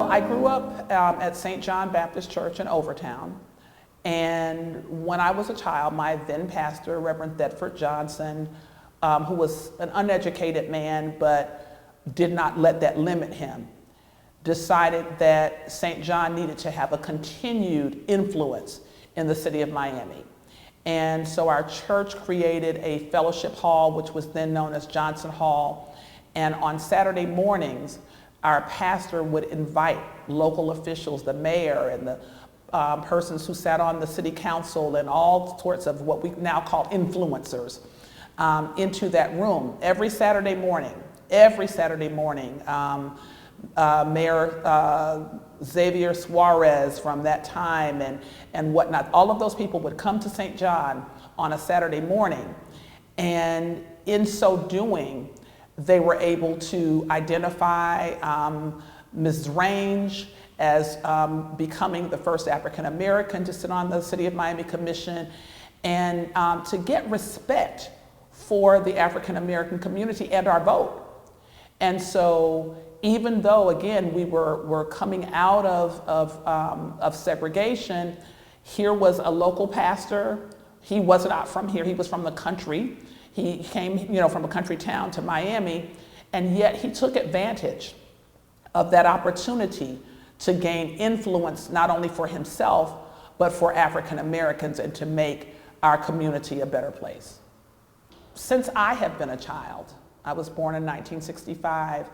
I grew up at St. John Baptist Church in Overtown. And when I was a child, my then pastor, Reverend Thetford Johnson, who was an uneducated man but did not let that limit him, decided that St. John needed to have a continued influence in the city of Miami. And so our church created a fellowship hall, which was then known as Johnson Hall. And on Saturday mornings, our pastor would invite local officials, the mayor and the persons who sat on the city council and all sorts of what we now call influencers into that room every Saturday morning. Mayor Xavier Suarez from that time and whatnot, all of those people would come to St. John on a Saturday morning. And in so doing, they were able to identify Ms. Range as becoming the first African American to sit on the City of Miami Commission, and to get respect for the African American community and our vote. And so even though, again, we were coming out of segregation, here was a local pastor. He was not from here, he was from the country. He came, from a country town to Miami, and yet he took advantage of that opportunity to gain influence not only for himself, but for African Americans, and to make our community a better place. Since I have been a child, I was born in 1965,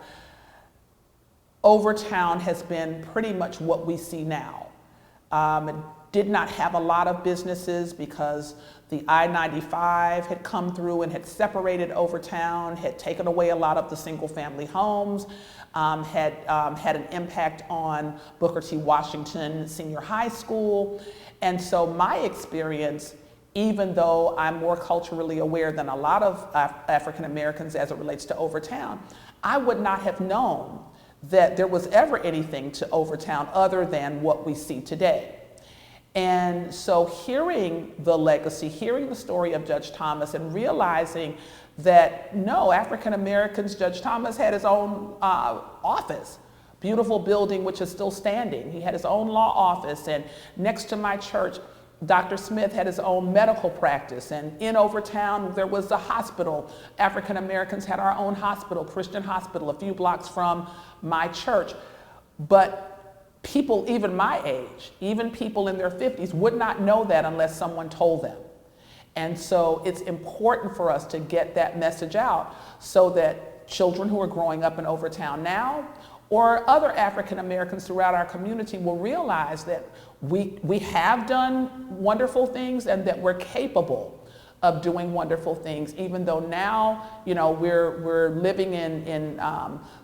Overtown has been pretty much what we see now. It did not have a lot of businesses because the I-95 had come through and had separated Overtown, had taken away a lot of the single family homes, had an impact on Booker T. Washington Senior High School. And so my experience, even though I'm more culturally aware than a lot of African Americans as it relates to Overtown, I would not have known that there was ever anything to Overtown other than what we see today. And so hearing the legacy, hearing the story of Judge Thomas, and realizing that no, African Americans, Judge Thomas had his own office, beautiful building which is still standing. He had his own law office, and next to my church, Dr. Smith had his own medical practice, and in Overtown there was a hospital. African Americans had our own hospital, Christian Hospital, a few blocks from my church. But people even my age, even people in their 50s, would not know that unless someone told them. And so it's important for us to get that message out so that children who are growing up in Overtown now, or other African Americans throughout our community, will realize that we have done wonderful things and that we're capable of doing wonderful things, even though now, we're living in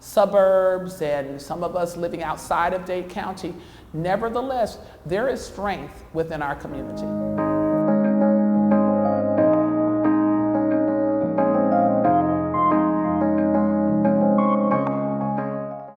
suburbs, and some of us living outside of Dade County. Nevertheless, there is strength within our community.